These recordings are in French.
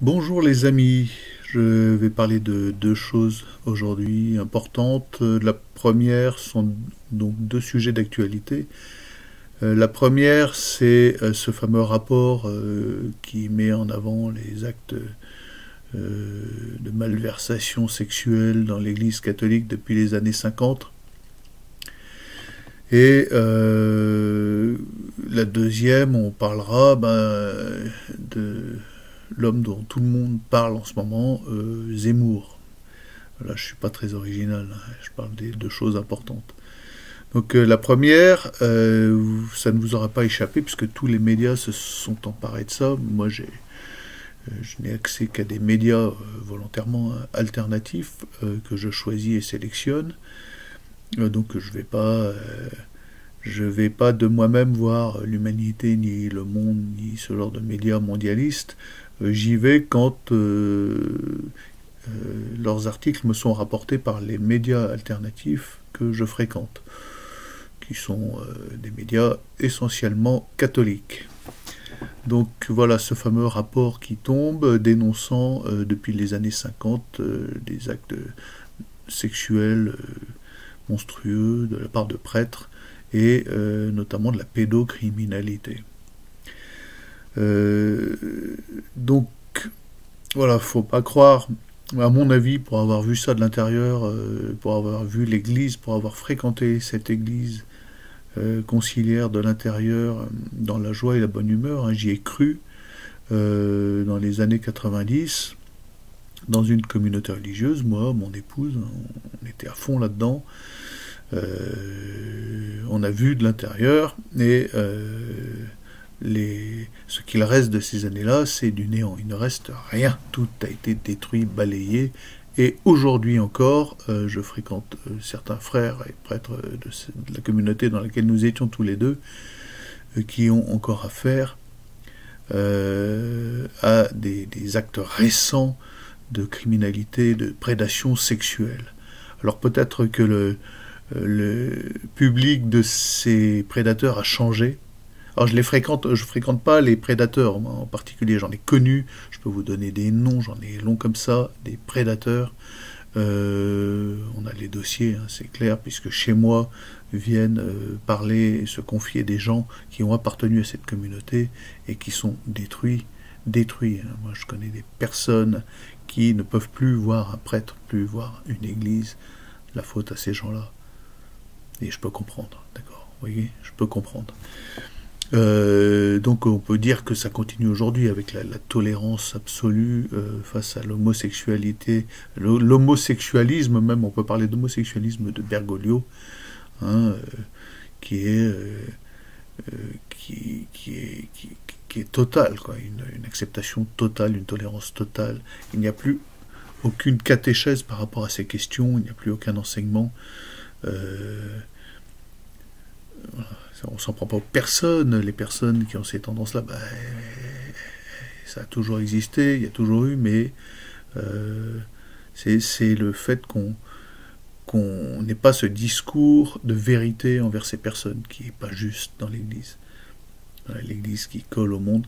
Bonjour les amis, je vais parler de deux choses aujourd'hui importantes. La première sont donc deux sujets d'actualité. La première, c'est ce fameux rapport qui met en avant les actes de malversation sexuelle dans l'Église catholique depuis les années 50. Et la deuxième, on parlera de l'homme dont tout le monde parle en ce moment, Zemmour. Là, je suis pas très original, hein, je parle de choses importantes. Donc la première, ça ne vous aura pas échappé puisque tous les médias se sont emparés de ça. Moi, je n'ai accès qu'à des médias volontairement alternatifs que je choisis et sélectionne. Donc je vais pas de moi-même voir l'Humanité ni Le Monde ni ce genre de médias mondialistes. J'y vais quand leurs articles me sont rapportés par les médias alternatifs que je fréquente, qui sont des médias essentiellement catholiques. Donc voilà ce fameux rapport qui tombe dénonçant depuis les années 50 des actes sexuels monstrueux de la part de prêtres et notamment de la pédocriminalité. Donc voilà, faut pas croire, à mon avis, pour avoir vu ça de l'intérieur, pour avoir vu l'église, pour avoir fréquenté cette église conciliaire de l'intérieur, dans la joie et la bonne humeur, hein, j'y ai cru dans les années 90, dans une communauté religieuse, moi, mon épouse, on était à fond là-dedans. On a vu de l'intérieur et ce qu'il reste de ces années-là, c'est du néant. Il ne reste rien. Tout a été détruit, balayé. Et aujourd'hui encore, je fréquente certains frères et prêtres de la communauté dans laquelle nous étions tous les deux, qui ont encore affaire à des actes récents de criminalité, de prédation sexuelle. Alors peut-être que le public de ces prédateurs a changé. Alors je fréquente pas les prédateurs en particulier, j'en ai connu, je peux vous donner des noms, j'en ai long comme ça, des prédateurs. On a les dossiers, hein, c'est clair, puisque chez moi viennent parler et se confier des gens qui ont appartenu à cette communauté et qui sont détruits. Hein. Moi je connais des personnes qui ne peuvent plus voir un prêtre, plus voir une église, la faute à ces gens-là. Et je peux comprendre, d'accord, vous voyez, je peux comprendre. Donc on peut dire que ça continue aujourd'hui avec la tolérance absolue face à l'homosexualité, l'homosexualisme même, on peut parler d'homosexualisme de Bergoglio, hein, qui est total, quoi, une acceptation totale, une tolérance totale. Il n'y a plus aucune catéchèse par rapport à ces questions, il n'y a plus aucun enseignement. Voilà. On s'en prend pas aux personnes, les personnes qui ont ces tendances-là, ça a toujours existé, il y a toujours eu, mais c'est le fait qu'on n'ait pas ce discours de vérité envers ces personnes qui n'est pas juste dans l'Église. Voilà, l'Église qui colle au monde.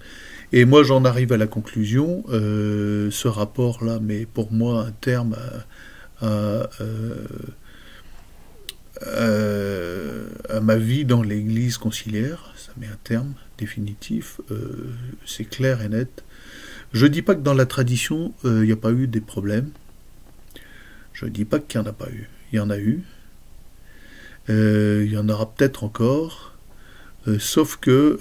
Et moi j'en arrive à la conclusion, ce rapport-là met pour moi un terme à ma vie dans l'église conciliaire, ça met un terme définitif, c'est clair et net. Je dis pas que dans la tradition, il n'y a pas eu des problèmes, je dis pas qu'il n'y en a pas eu, il y en a eu, il y en aura peut-être encore, sauf que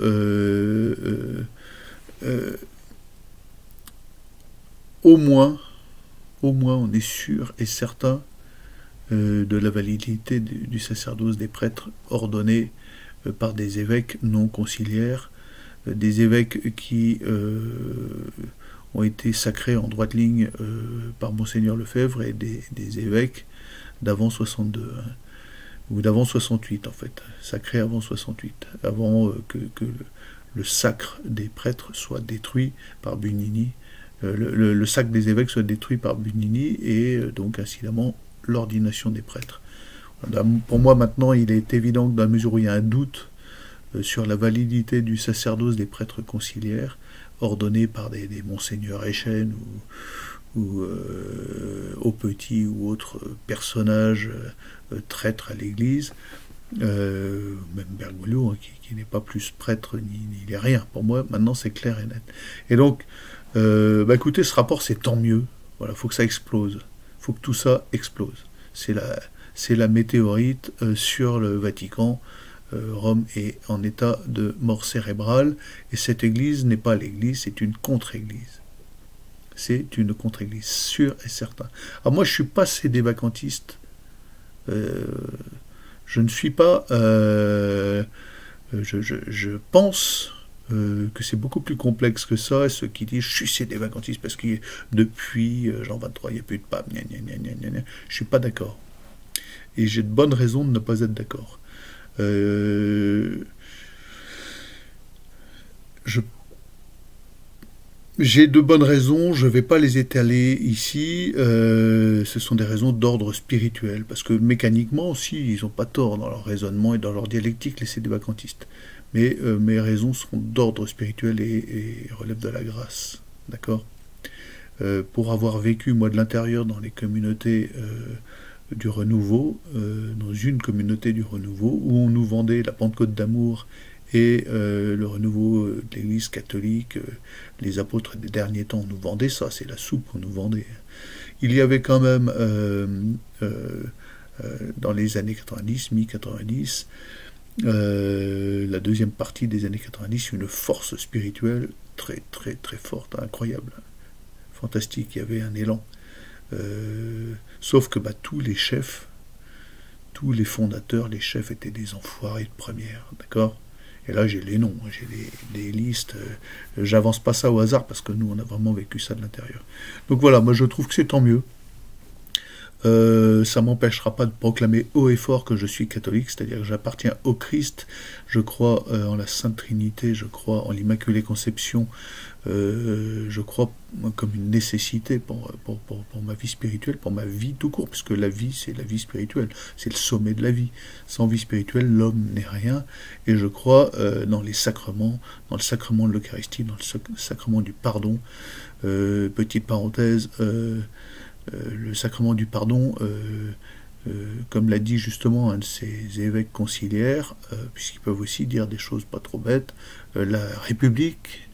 au moins on est sûr et certain de la validité du sacerdoce des prêtres ordonnés par des évêques non conciliaires, des évêques qui ont été sacrés en droite ligne par Monseigneur Lefebvre et des évêques d'avant 62, hein, ou d'avant 68 en fait, sacrés avant 68, avant que le sacre des prêtres soit détruit par Bugnini, le sacre des évêques soit détruit par Bugnini et donc incidemment l'ordination des prêtres. Pour moi maintenant il est évident que dans la mesure où il y a un doute sur la validité du sacerdoce des prêtres conciliaires, ordonnés par des monseigneurs Echen ou au petit ou autres personnages traîtres à l'Église, même Bergoglio, hein, qui n'est pas plus prêtre ni rien. Pour moi, maintenant, c'est clair et net. Et donc, écoutez, ce rapport, c'est tant mieux. Voilà, faut que ça explose. Faut que tout ça explose. C'est la météorite sur le Vatican. Rome est en état de mort cérébrale, et cette église n'est pas l'église, c'est une contre-église. C'est une contre-église, sûr et certain. Alors moi, je ne suis pas sédévacantiste. Je ne suis pas... je pense que c'est beaucoup plus complexe que ça. Et ceux qui disent « je suis sédévacantiste parce que depuis Jean 23, il n'y a plus de pape. » Je ne suis pas d'accord. Et j'ai de bonnes raisons de ne pas être d'accord. J'ai de bonnes raisons, je ne vais pas les étaler ici, ce sont des raisons d'ordre spirituel, parce que mécaniquement aussi, ils n'ont pas tort dans leur raisonnement et dans leur dialectique, les sédévacantistes. Mais mes raisons sont d'ordre spirituel et relèvent de la grâce, d'accord? Pour avoir vécu, moi, de l'intérieur dans les communautés du renouveau, dans une communauté du renouveau, où on nous vendait la Pentecôte d'amour et le renouveau de l'Église catholique, les apôtres des derniers temps nous vendaient ça, c'est la soupe qu'on nous vendait. Il y avait quand même, dans les années 90, mi-90, la deuxième partie des années 90, une force spirituelle très très très forte, incroyable, fantastique, il y avait un élan. Sauf que tous les chefs, tous les fondateurs, les chefs étaient des enfoirés de première, d'accord? Et là j'ai les noms, j'ai des listes, j'avance pas ça au hasard parce que nous on a vraiment vécu ça de l'intérieur. Donc voilà, moi je trouve que c'est tant mieux. Ça m'empêchera pas de proclamer haut et fort que je suis catholique, c'est-à-dire que j'appartiens au Christ, je crois en la Sainte Trinité, je crois en l'Immaculée Conception, je crois comme une nécessité pour ma vie spirituelle, pour ma vie tout court, puisque la vie c'est la vie spirituelle, c'est le sommet de la vie. Sans vie spirituelle, l'homme n'est rien, et je crois dans les sacrements, dans le sacrement de l'Eucharistie, dans le sacrement du pardon. Petite parenthèse, le sacrement du pardon, comme l'a dit justement un de ces évêques conciliaires, puisqu'ils peuvent aussi dire des choses pas trop bêtes, la République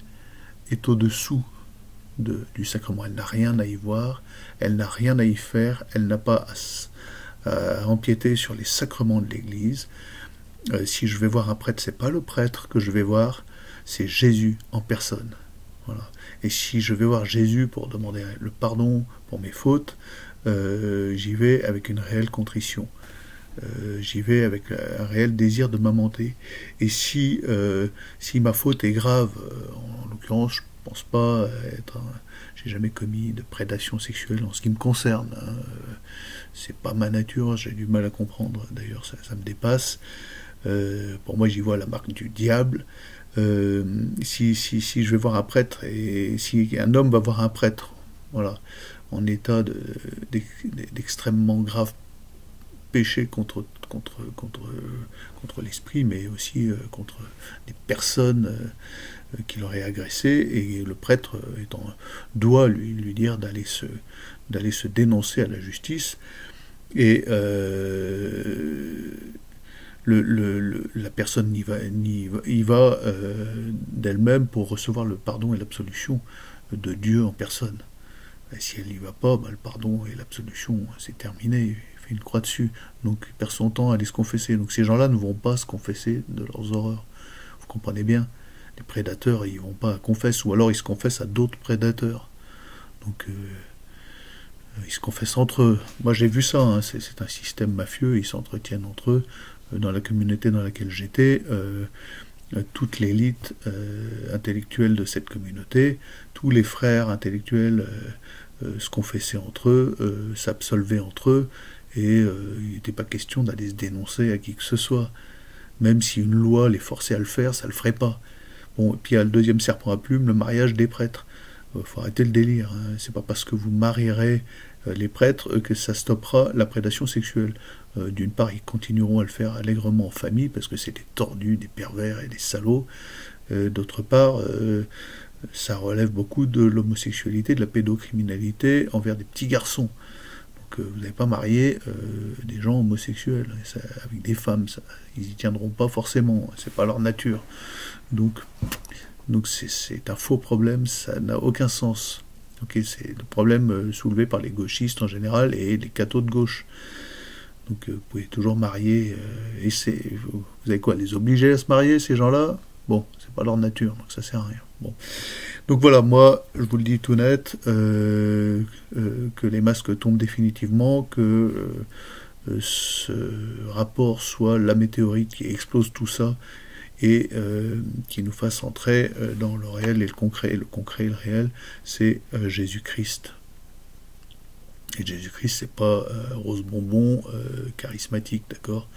est au-dessous du sacrement. Elle n'a rien à y voir, elle n'a rien à y faire, elle n'a pas à empiéter sur les sacrements de l'Église. Si je vais voir un prêtre, c'est pas le prêtre que je vais voir, c'est Jésus en personne. Voilà. Et si je vais voir Jésus pour demander le pardon pour mes fautes, j'y vais avec une réelle contrition. J'y vais avec un réel désir de m'amender. Et si ma faute est grave, en l'occurrence, je ne pense pas être... j'ai jamais commis de prédation sexuelle en ce qui me concerne. Hein. C'est pas ma nature, j'ai du mal à comprendre. D'ailleurs, ça me dépasse. Pour moi, j'y vois la marque du diable. Si je vais voir un prêtre, et si un homme va voir un prêtre, voilà, en état d'extrêmement grave péché contre l'esprit, mais aussi contre des personnes qui l'auraient agressé, et le prêtre doit lui dire d'aller se dénoncer à la justice, et la personne y va d'elle-même pour recevoir le pardon et l'absolution de Dieu en personne. Et si elle n'y va pas, le pardon et l'absolution, c'est terminé, il fait une croix dessus. Donc il perd son temps à aller se confesser. Donc ces gens-là ne vont pas se confesser de leurs horreurs. Vous comprenez bien, les prédateurs, ils ne vont pas confesser, ou alors ils se confessent à d'autres prédateurs. Donc ils se confessent entre eux. Moi j'ai vu ça, hein, c'est un système mafieux, ils s'entretiennent entre eux. Dans la communauté dans laquelle j'étais, toute l'élite intellectuelle de cette communauté, tous les frères intellectuels se confessaient entre eux, s'absolvaient entre eux, et il n'était pas question d'aller se dénoncer à qui que ce soit. Même si une loi les forçait à le faire, ça ne le ferait pas. Bon, et puis il y a le deuxième serpent à plume, le mariage des prêtres. Faut arrêter le délire, hein. C'est pas parce que vous marierez les prêtres que ça stoppera la prédation sexuelle. D'une part, ils continueront à le faire allègrement en famille, parce que c'est des tordus, des pervers et des salauds. D'autre part, ça relève beaucoup de l'homosexualité, de la pédocriminalité envers des petits garçons. Donc vous n'allez pas marier des gens homosexuels avec des femmes, ils y tiendront pas forcément, c'est pas leur nature. Donc c'est un faux problème, ça n'a aucun sens. Okay, c'est le problème soulevé par les gauchistes en général et les cathos de gauche. Donc vous pouvez toujours marier, et vous avez quoi, les obliger à se marier, ces gens-là? Bon, c'est pas leur nature, donc ça sert à rien. Bon. Donc voilà, moi, je vous le dis tout net, que les masques tombent définitivement, que ce rapport soit la météorite qui explose tout ça, et qui nous fasse entrer dans le réel et le concret. Et le concret et le réel, c'est Jésus-Christ. Et Jésus-Christ, c'est pas rose bonbon, charismatique, d'accord?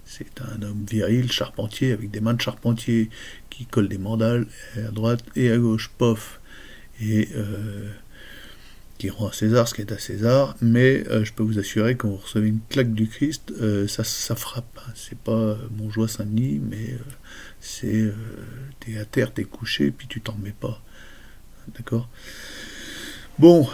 C'est un homme viril, charpentier, avec des mains de charpentier, qui colle des mandales à droite et à gauche, pof. Et qui rend à César ce qui est à César, mais je peux vous assurer, quand vous recevez une claque du Christ, ça frappe. C'est pas Montjoie Saint-Denis, mais c'est t'es à terre, t'es couché, puis tu t'en remets pas. D'accord? Bon.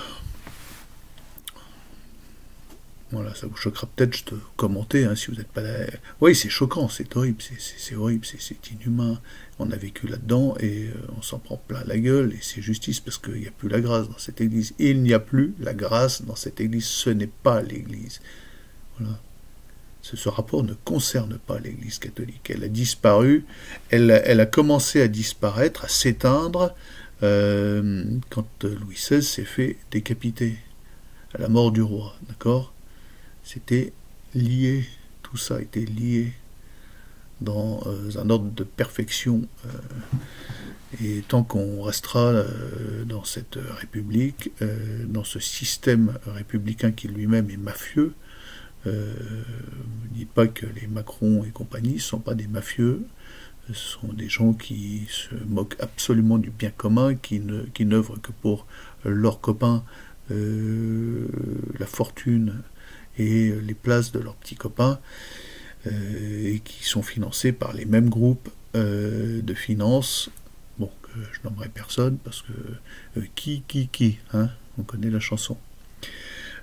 Voilà, ça vous choquera peut-être de commenter, hein, si vous n'êtes pas là. Oui, c'est choquant, c'est horrible, c'est horrible, c'est inhumain. On a vécu là-dedans et on s'en prend plein la gueule, et c'est justice parce qu'il n'y a plus la grâce dans cette église. Il n'y a plus la grâce dans cette église, ce n'est pas l'église. Voilà. Ce rapport ne concerne pas l'église catholique. Elle a disparu, elle a commencé à disparaître, à s'éteindre, quand Louis XVI s'est fait décapiter à la mort du roi, d'accord? C'était lié, tout ça était lié dans un ordre de perfection. Et tant qu'on restera dans cette république, dans ce système républicain qui lui-même est mafieux, ne dites pas que les Macron et compagnie ne sont pas des mafieux, ce sont des gens qui se moquent absolument du bien commun, qui n'œuvrent que pour leurs copains, la fortune et les places de leurs petits copains, et qui sont financés par les mêmes groupes de finances, bon, que je nommerai personne, parce que qui, hein, on connaît la chanson.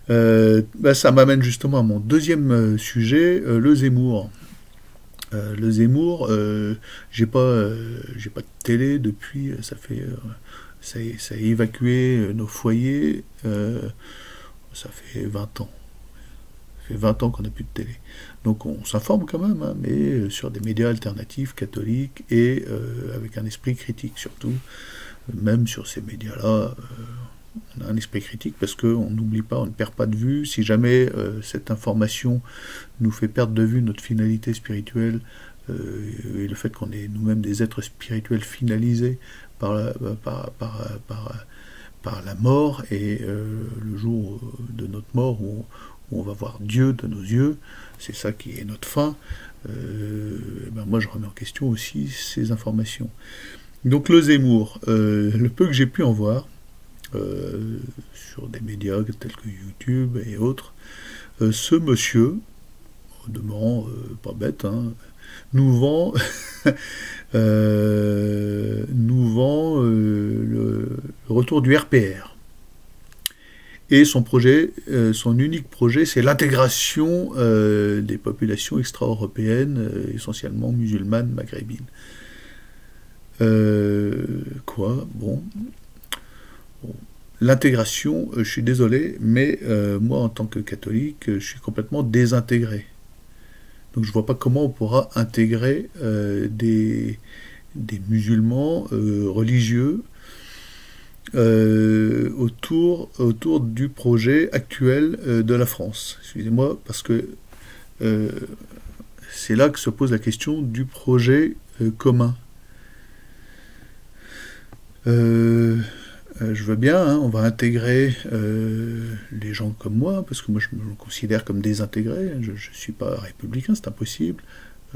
Ça m'amène justement à mon deuxième sujet, le Zemmour. Le Zemmour, j'ai pas de télé depuis, ça a évacué nos foyers, ça fait 20 ans. Ça fait 20 ans qu'on n'a plus de télé. Donc on s'informe quand même, hein, mais sur des médias alternatifs, catholiques, et avec un esprit critique surtout. Même sur ces médias-là, on a un esprit critique parce qu'on n'oublie pas, on ne perd pas de vue. Si jamais cette information nous fait perdre de vue notre finalité spirituelle, et le fait qu'on est nous-mêmes des êtres spirituels finalisés par la mort, et le jour de notre mort où on va voir Dieu de nos yeux, c'est ça qui est notre fin, moi je remets en question aussi ces informations. Donc le Zemmour, le peu que j'ai pu en voir, sur des médias tels que YouTube et autres, ce monsieur, au demeurant pas bête, hein, nous vend, le retour du RPR. Et son projet, son unique projet, c'est l'intégration des populations extra-européennes, essentiellement musulmanes, maghrébines. Bon. L'intégration, je suis désolé, mais moi, en tant que catholique, je suis complètement désintégré. Donc je ne vois pas comment on pourra intégrer des musulmans religieux autour du projet actuel de la France. Excusez-moi, parce que c'est là que se pose la question du projet commun. Je veux bien, hein, on va intégrer les gens comme moi, parce que moi je me considère comme désintégré, je ne suis pas républicain, c'est impossible.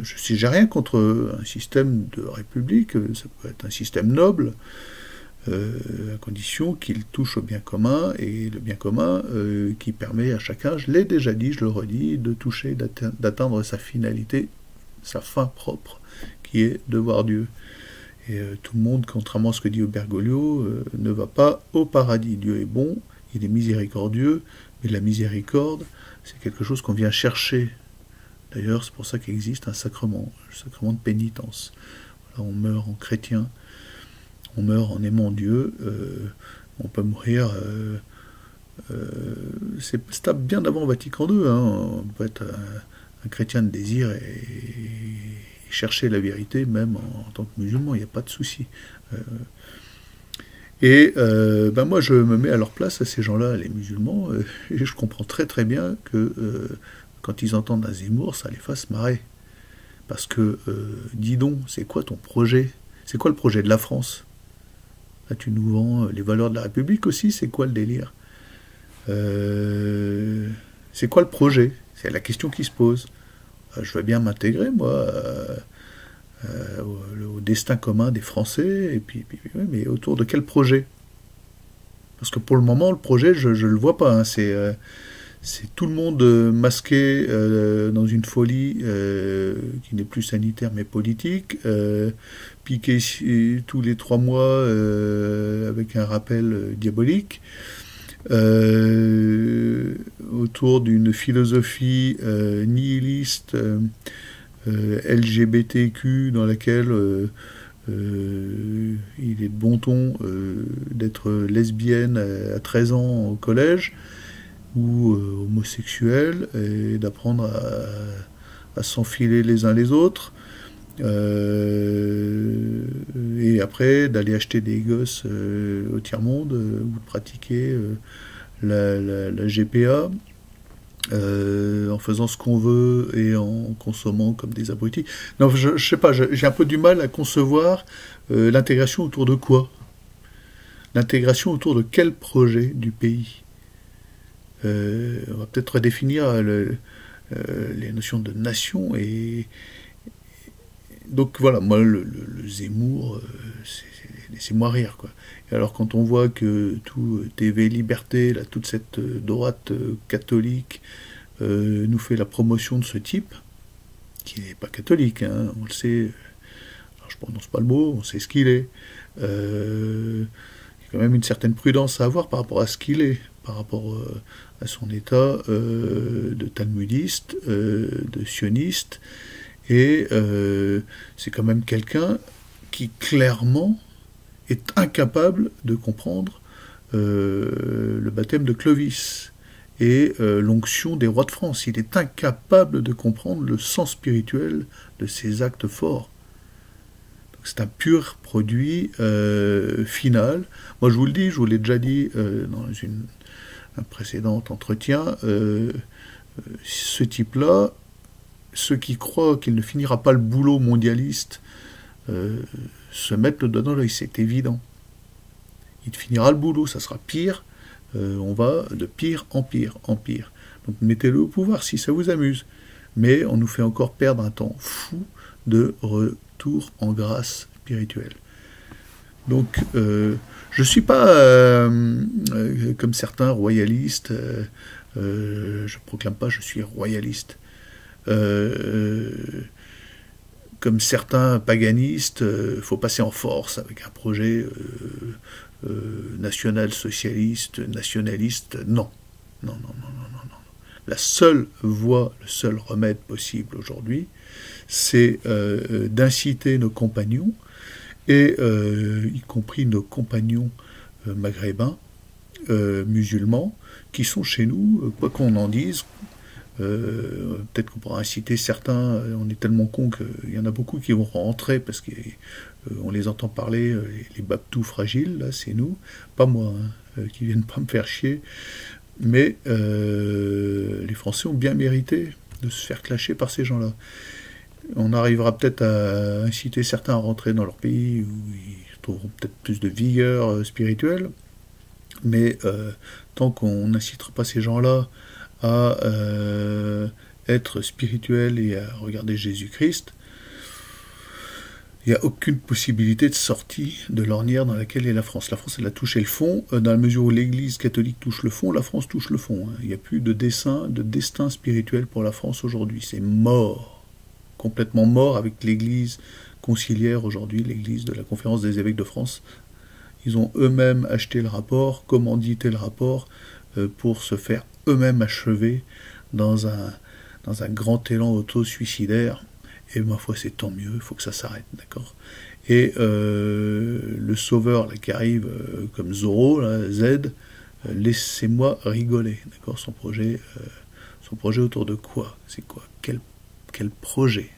J'ai rien contre un système de république, ça peut être un système noble, à condition qu'il touche au bien commun, et le bien commun qui permet à chacun, je l'ai déjà dit, je le redis, de toucher, d'atteindre sa finalité, sa fin propre, qui est de voir Dieu. Et tout le monde, contrairement à ce que dit Bergoglio, ne va pas au paradis. Dieu est bon, il est miséricordieux, mais la miséricorde, c'est quelque chose qu'on vient chercher. D'ailleurs, c'est pour ça qu'existe un sacrement, le sacrement de pénitence. Voilà, on meurt en chrétien, on meurt en aimant Dieu, on peut mourir... c'est bien d'avant Vatican II, hein. On peut être un chrétien de désir et chercher la vérité, même en tant que musulman, il n'y a pas de souci. Moi, je me mets à leur place, à ces gens-là, les musulmans, et je comprends très très bien que quand ils entendent un Zemmour, ça les fasse marrer. Parce que, dis donc, c'est quoi ton projet? C'est quoi le projet de la France? Là, tu nous vends les valeurs de la République aussi, c'est quoi le délire? C'est quoi le projet? C'est la question qui se pose. Je veux bien m'intégrer, moi, au destin commun des Français, et puis mais autour de quel projet? Parce que pour le moment, le projet, je ne le vois pas. Hein. C'est tout le monde masqué dans une folie qui n'est plus sanitaire mais politique, piqué tous les 3 mois avec un rappel diabolique. Autour d'une philosophie nihiliste LGBTQ dans laquelle il est de bon ton d'être lesbienne à 13 ans au collège ou homosexuel et d'apprendre à s'enfiler les uns les autres et après d'aller acheter des gosses au tiers-monde ou de pratiquer la GPA en faisant ce qu'on veut et en consommant comme des abrutis. Non, je sais pas, j'ai un peu du mal à concevoir l'intégration autour de quoi? L'intégration autour de quel projet du pays? On va peut-être redéfinir les notions de nation et donc voilà, moi le Zemmour, laissez-moi rire quoi. Et alors quand on voit que tout TV Liberté, là, toute cette droite catholique nous fait la promotion de ce type, qui n'est pas catholique, hein, on le sait, alors je prononce pas le mot, on sait ce qu'il est. Il y a quand même une certaine prudence à avoir par rapport à ce qu'il est, par rapport à son état de talmudiste, de sioniste, et c'est quand même quelqu'un qui clairement est incapable de comprendre le baptême de Clovis et l'onction des rois de France. Il est incapable de comprendre le sens spirituel de ces actes forts. C'est un pur produit final. Moi, je vous le dis, je vous l'ai déjà dit dans un précédent entretien, ce type-là, ceux qui croient qu'il ne finira pas le boulot mondialiste se mettent le doigt dans l'œil, c'est évident. Il finira le boulot, ça sera pire, on va de pire en pire en pire. Donc mettez-le au pouvoir si ça vous amuse. Mais on nous fait encore perdre un temps fou de retour en grâce spirituelle. Donc je ne suis pas comme certains royalistes, je ne proclame pas je suis royaliste. Comme certains paganistes, il faut passer en force avec un projet national-socialiste, nationaliste. Non. Non. La seule voie, le seul remède possible aujourd'hui, c'est d'inciter nos compagnons, et y compris nos compagnons maghrébins, musulmans, qui sont chez nous, quoi qu'on en dise. Peut-être qu'on pourra inciter certains, on est tellement cons qu'il y en a beaucoup qui vont rentrer parce qu'on les entend parler, les baptous fragiles, là c'est nous, pas moi, hein, qui viennent pas me faire chier, mais les Français ont bien mérité de se faire clasher par ces gens-là. On arrivera peut-être à inciter certains à rentrer dans leur pays où ils trouveront peut-être plus de vigueur spirituelle, mais tant qu'on n'incitera pas ces gens-là à être spirituel et à regarder Jésus-Christ, il n'y a aucune possibilité de sortie de l'ornière dans laquelle est la France. La France, elle a touché le fond. Dans la mesure où l'Église catholique touche le fond, la France touche le fond. Il n'y a plus de destin spirituel pour la France aujourd'hui. C'est mort. Complètement mort avec l'Église conciliaire aujourd'hui, l'Église de la Conférence des évêques de France. Ils ont eux-mêmes acheté le rapport, commandité le rapport, pour se faire eux-mêmes achever dans un grand élan auto-suicidaire. Et ma foi, c'est tant mieux, il faut que ça s'arrête, d'accord. Et le sauveur là, qui arrive comme Zorro, là, Z, laissez-moi rigoler, d'accord. Son projet autour de quoi? C'est quoi? Quel projet?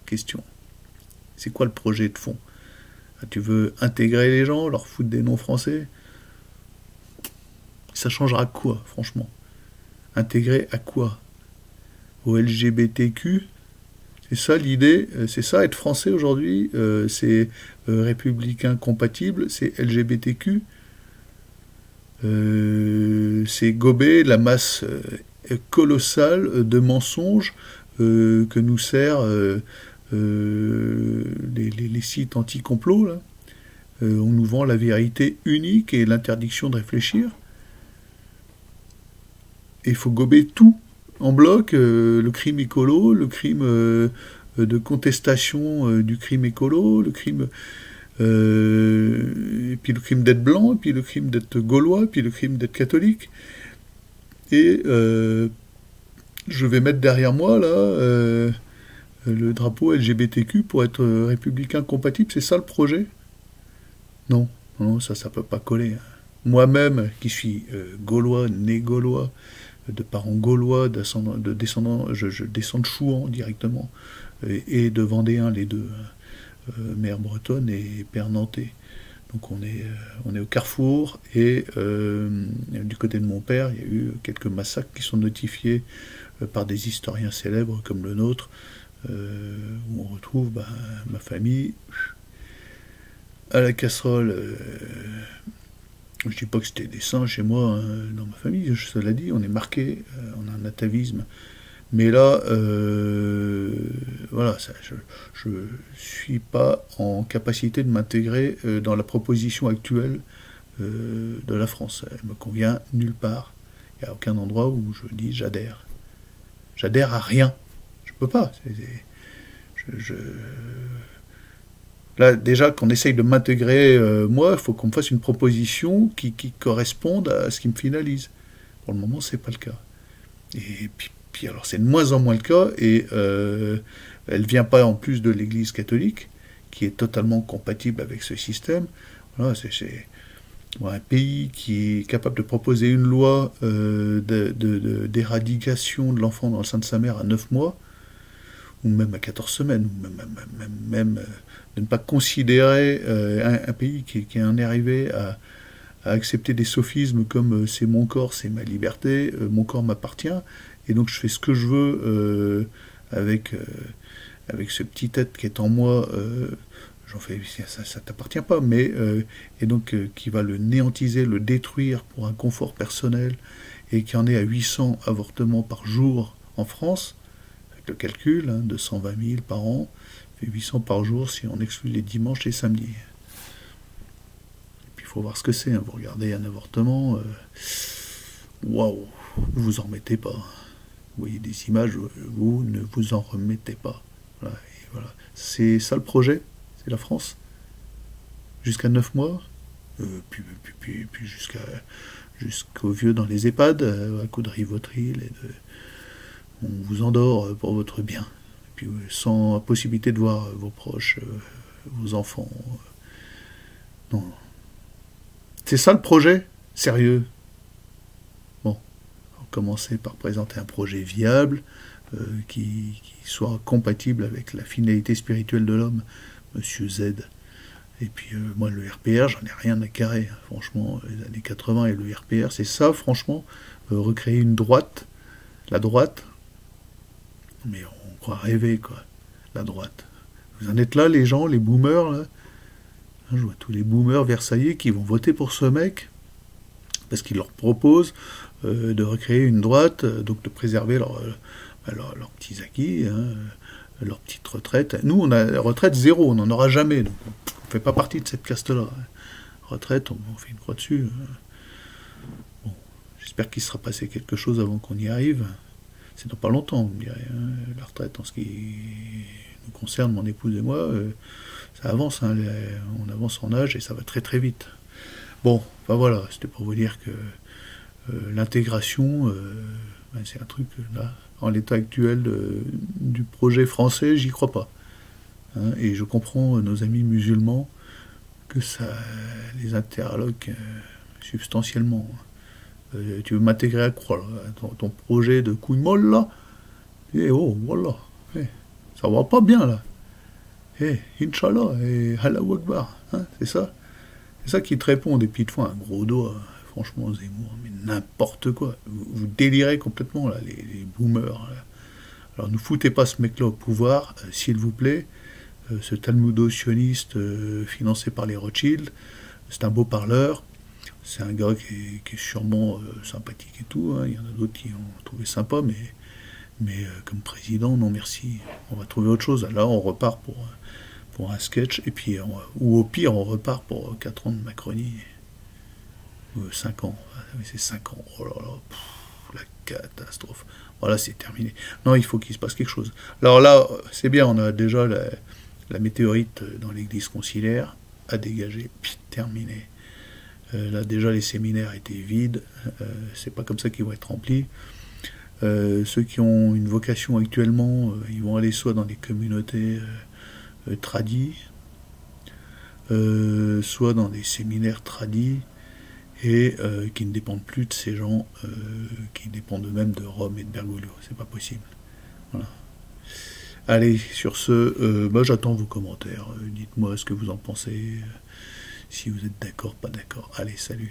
Question. C'est quoi le projet de fond? Tu veux intégrer les gens, leur foutre des noms français? Ça changera quoi, franchement? Intégrer à quoi? Au LGBTQ? C'est ça l'idée, c'est ça être français aujourd'hui, c'est républicain compatible, c'est LGBTQ, c'est gober la masse colossale de mensonges que nous sert les sites anti-complot, là. On nous vend la vérité unique et l'interdiction de réfléchir. Et il faut gober tout en bloc, le crime écolo, le crime de contestation du crime écolo, le crime, et puis le crime d'être blanc, et puis le crime d'être gaulois, et puis le crime d'être catholique. Et je vais mettre derrière moi là le drapeau LGBTQ pour être républicain compatible, c'est ça le projet? Non, non, ça peut pas coller. Moi-même, qui suis gaulois, né gaulois, de parents gaulois, de descendants, je descends de Chouan directement, et de Vendéens, les deux, mère bretonne et père nantais. Donc on est au carrefour, et du côté de mon père, il y a eu quelques massacres qui sont notifiés par des historiens célèbres comme le nôtre, où on retrouve ma famille à la casserole. Je dis pas que c'était des saints chez moi, hein, dans ma famille, cela dit, on est marqué, on a un atavisme. Mais là, voilà, je suis pas en capacité de m'intégrer dans la proposition actuelle de la France. Elle me convient nulle part. Il n'y a aucun endroit où je dis j'adhère. J'adhère à rien. Je peux pas. Là, déjà, qu'on essaye de m'intégrer, moi, il faut qu'on me fasse une proposition qui corresponde à ce qui me finalise. Pour le moment, c'est pas le cas. Et puis alors, c'est de moins en moins le cas, et elle vient pas en plus de l'Église catholique, qui est totalement compatible avec ce système. Voilà, c'est un pays qui est capable de proposer une loi d'éradication de l'enfant dans le sein de sa mère à 9 mois, ou même à 14 semaines, ou même de ne pas considérer un pays qui en est arrivé à accepter des sophismes comme c'est mon corps, c'est ma liberté, mon corps m'appartient, et donc je fais ce que je veux avec ce petit être qui est en moi, j'en fais, ça t'appartient pas, mais et donc qui va le néantiser, le détruire pour un confort personnel, et qui en est à 800 avortements par jour en France, avec le calcul, hein, de 120 000 par an, fait 800 par jour si on exclut les dimanches et samedis. Et puis il faut voir ce que c'est, hein. Vous regardez un avortement, waouh, vous en remettez pas. Vous voyez des images, vous ne vous en remettez pas. Voilà, et voilà. C'est ça le projet, c'est la France. Jusqu'à 9 mois, puis jusqu'aux vieux dans les EHPAD, à coups de Rivotril, on vous endort pour votre bien. Et puis sans possibilité de voir vos proches, vos enfants. Non. C'est ça le projet, sérieux. Bon, on va commencer par présenter un projet viable, qui soit compatible avec la finalité spirituelle de l'homme, Monsieur Z. Et puis moi, le RPR, j'en ai rien à carrer, hein. Franchement, les années 80 et le RPR, c'est ça, franchement, recréer une droite, la droite, mais on croit rêver, quoi, la droite. Vous en êtes là, les gens, les boomers, là? Je vois tous les boomers versaillais qui vont voter pour ce mec, parce qu'il leur propose de recréer une droite, donc de préserver leurs petits acquis, hein, leur petite retraite. Nous, on a la retraite zéro, on n'en aura jamais, donc on ne fait pas partie de cette caste-là. Retraite, on fait une croix dessus. Bon, j'espère qu'il sera passé quelque chose avant qu'on y arrive. C'est dans pas longtemps, vous me direz, hein, la retraite en ce qui nous concerne, mon épouse et moi, ça avance, hein, on avance en âge et ça va très très vite. Bon, ben voilà, c'était pour vous dire que l'intégration, ben c'est un truc, là, en l'état actuel du projet français, j'y crois pas. Hein, et je comprends nos amis musulmans que ça les interloque substantiellement. Tu veux m'intégrer à quoi, là, ton projet de couille molle, là? Eh oh, voilà, ça va pas bien, là. Inch'Allah, Allahu Akbar, hein, c'est ça? C'est ça qui te répond, et puis ils te font un gros doigt, franchement, Zemmour, mais n'importe quoi. Vous délirez complètement, là, les boomers. Là. Alors ne foutez pas ce mec-là au pouvoir, s'il vous plaît. Ce talmudo-sioniste financé par les Rothschild, c'est un beau parleur, c'est un gars qui est sûrement sympathique et tout, hein. Il y en a d'autres qui ont trouvé sympa, mais comme président, non merci, on va trouver autre chose. Là, on repart pour un sketch, et puis, ou au pire, on repart pour 4 ans de Macronie, ou 5 ans, oui, c'est 5 ans, oh là là, la catastrophe. Voilà, c'est terminé. Non, il faut qu'il se passe quelque chose. Alors là, c'est bien, on a déjà la météorite dans l'église conciliaire à dégager, puis terminé. Là, déjà, les séminaires étaient vides, c'est pas comme ça qu'ils vont être remplis. Ceux qui ont une vocation actuellement, ils vont aller soit dans des communautés tradies, soit dans des séminaires tradis, et qui ne dépendent plus de ces gens qui dépendent eux-mêmes de Rome et de Bergoglio. C'est pas possible. Voilà. Allez, sur ce, j'attends vos commentaires. Dites-moi ce que vous en pensez, si vous êtes d'accord, pas d'accord. Allez, salut.